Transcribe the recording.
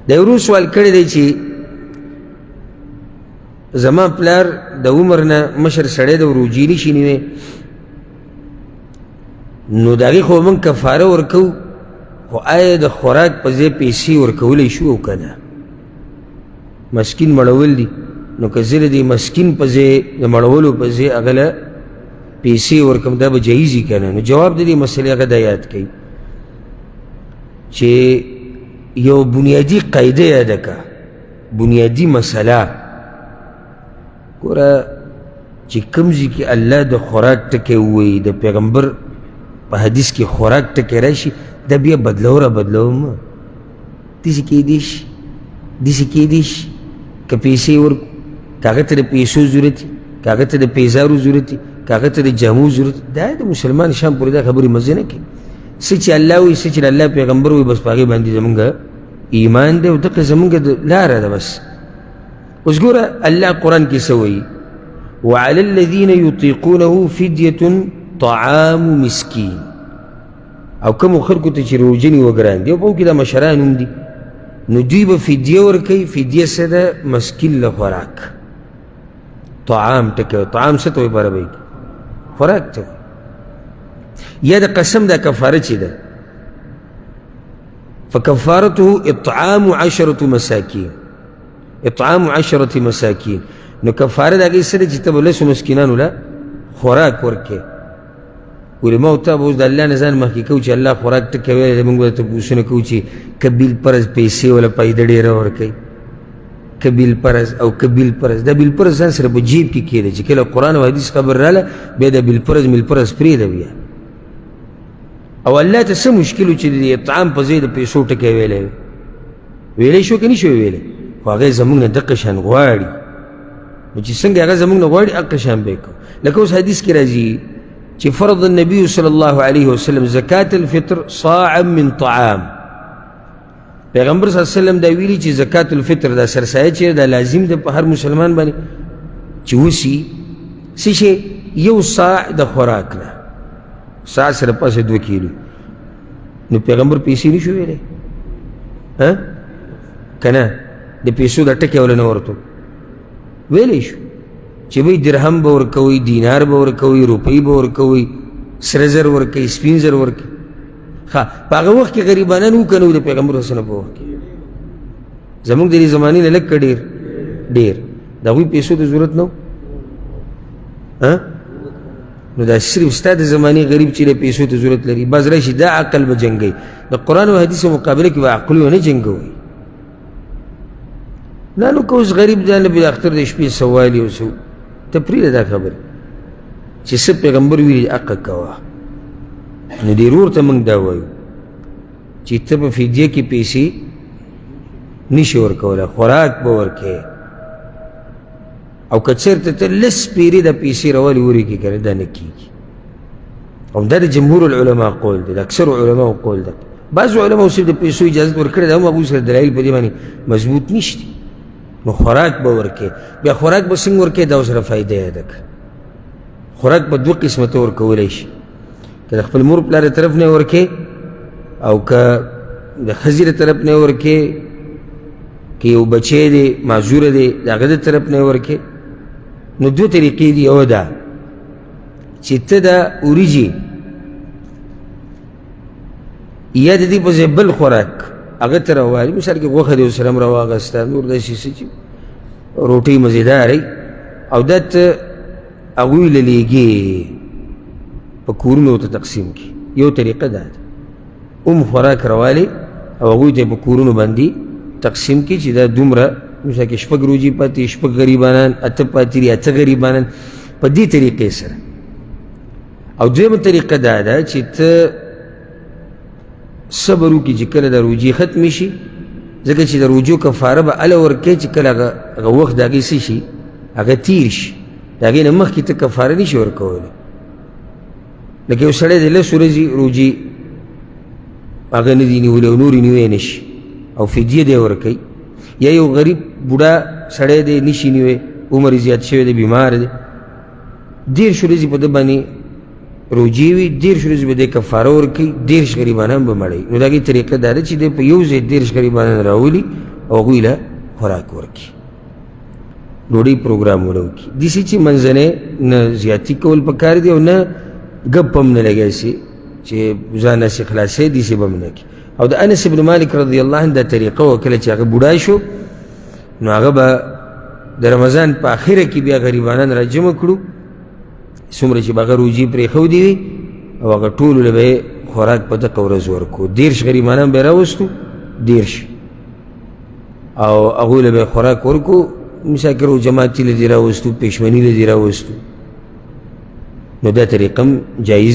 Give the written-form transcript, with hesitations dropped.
د ورو سوال کړی دی چې زما پلار د عمر نه مشر سړی د روجې نشي نیوی، نو د هغې خو موږ کفاره ورکوو، خو آیا د خوراک په ځای پیسې ورکولی شو او که نه؟ مسکین مړول دي، نو که زه د دې مسکین په ځای د مړولو په ځای هغه له پیسې ورکوم دا به جایز وي که نه؟ نو جواب د دې مسلې هغه دا یاد کوي چې یو بنیادي قاعده یاده که، بنیادي مسله. ګوره چې کوم ځای کې الله د خوراک ټکی ووایي، د پیغمبر په حدیث کې خوراک ټکی راشي، دا بیا بدلو را بدلو مه. داسې کیدی شي داسې کیدی شي که پیسې ورکړو، که هغه ته د پیسو ضرورت وي، که هغه ته د پیزارو ضرورت وي، که هغه ته د جامو ضرورت وي، دا د مسلمان شام پورې دا خبرې مزه نه کوي. څه چې الله وایي، څه چې د الله پیغمبر وایي، بس په هغې باندې زمونږ ایمان دی او دغه زمونږ لاره ده بس. اوس ګوره الله قرآن کې څه وایي؟ وعلى الذين يطيقونه فدية طعام مسكين. او کومو خلکو ته چې روژه نیول ګران دي او په کې دا مشران هم دي، نو دوی به فدیه ورکوي. فدیه څه ده؟ مسکین له خوراک. طعام ټکی، طعام څه ته وایي په عربۍ کې؟ خوراک ته وایي. یا د قسم دا کفاره چې ده، فکفارته اطعام 10 مساکین، اطعام 10 مساکین. نو کفاره د هغې څه ده چې ته به 10 مسکینانو له خوراک ورکوې. علماء ته به اوس د الله نه ځان مخکې کوو چې الله خوراک ټکی ویلی دی، موږ به درته پوښتنه کوو چې که بیل پرز پیسې وله پیده ډېره ورکوي، که بیل پرز او که بیل پرز. دا بیل پرز ځان سره په جیب کې کېده چې کله قرآن او حدیث خبر راله بیا د بیل پرز میل پرز پرېږده بیا. او الله ته څه مشکل و چې د اطعام په ځای د پیسو ټکی ویلی وي؟ ویلی شو که نه شو ویلی؟ خو هغه زموږ نه دقه شان غواړي، نو چې څنګه هغه زموږ نه غواړي هغه شان به یې کوو. لکه اوس حدیث کې راځي چې فرض النبي صلی الله علیه وسلم زکات الفطر صاعا من طعام. پیغمبر صلی الله علیه وسلم دا ویلي چې زکات الفطر دا سرسایه چې دا لازم ده په هر مسلمان باندې چې وسي څه شی؟ یو صاع د خوراک نه، صاع سره پاسه 2 کیلو. نو پیغمبر پیسې نه شو ویلی که نه؟ د پیسو دا ټکی وله نه ورته ویلی شو چې بھئی درهم به ورکوئ، دینار به ورکوئ، روپۍ به ورکوئ، سره زر ورکوئ، سپین زر ورکوئ. ښه په هغه وخت کې غریبانان وو که نه وو د پیغمبر حسن په وخت کې؟ زموږ د دې زمانې نه لږ که ډېر د هغوی پیسو ته ضرورت نه و. نو دا صرف ستا د زمانې غریب چې د پیسو ته ضرورت لري، بعض راشي دا عقل به جنګوي. د قرآن او حدیث مقابله کې به عقل ونه جنګوي. نه نو که اوس غریب دی نه بالاخر د شپې سوالي او څه ته پرېږده دا خبرې چې څه پیغمبر ویلي حقه کوه. نو دې ورور ته موږ دا وایو چې ته په فدیه کې پیسې نشي ورکولی، خوراک به ورکوې. او که چېرته ته لس پیرې د پیسې راولې ورکړي که نه، دا نه کېږي. او دا د جمهور العلماء قول دی، د اکثرو علماو قول دی. بعضو علماو صرف د پیسو اجازت ورکړې ده، هم هغوی سره دلایل په دې باندې مضبوط نشته. نو خوراک به ورکې. بیا خوراک به څنګه ورکې؟ دا سره فایده یاده کړه. خوراک به 2 قسمه ته ورکولی شي، که د خپل مور پلار طرف نه ورکې او که د ښځې د طرف نه ورکې، که یو بچی دی معذوره دی د هغه د طرف نه ورکې. نو 2 طریقې دي. یو ده چې ته د وریجې یا د دې په ځای بل خوراک هغه ته راوالي، مثال کې غوښه دې ورسره هم راواغسته، نور داسې څه چې روټۍ مزېدارې، او دا ته هغوی له لیږې په کورونو ته تقسیم کړي. یو طریقه دا ده خوراک راوالي او هغوی ته په کورونو باندې تقسیم کړي چې دا دومره، مثال کې 6 روژې پاتې، 6 غریبانان، 8 پاتې دي، 8 غریبانان، په دې طریقې سره. او دویمه طریقه دا ده چې ته صبر وکړي چې کله د روژې ختمې شي، ځکه چې د روژو کفاره به هله ورکوې چې کله هغه وخت د هغې څه شي، هغه تیر شي، د هغې نه مخکې ته کفاره نه شي ورکولی. لکه یو سړی د 10 ورځې روژې هغه نه دي نیولې او نورې نیوی نه شي او فدیه دی ورکوي. یا یو غریب بوډا سړی دی نشي نیوی، عمر زیات شوی دی، بیمار دی، 10 ورځې په ده باندې روجې وي، 10 ورځې به دی کفاره ورکوي، 10 غریبانان به مړوي. نو د هغې طریقه دا ده چې دی په یو ځای 10 غریبانان راولي او هغوی له خوراک ورکړي، ډوډۍ پروګرامونه وکړي. داسې چې منځنۍ نه زیاتي کول پکار دي او نه ګپ هم نه لګی سي چې ځان هسې خلاصوي، داسې به هم نه کړي. او د انس بن مالک رضی الله عنه دا طریقه وه، کله چې هغه بوډا شو نو هغه به د رمضان په اخره کې بیا غریبانان را جمع کړو، څومره چې به هغه روجې پرېښودې وي، او هغه ټولو له به یې خوراک په دغه ورځ ورکړو. 30 غریبانان به یې راوستو، 30 او هغوی له به یې خوراک ورکړو. مساکر و جماعتي له دې راوستو، پېشمني له دې راوستو. نو دا طریقه هم جایز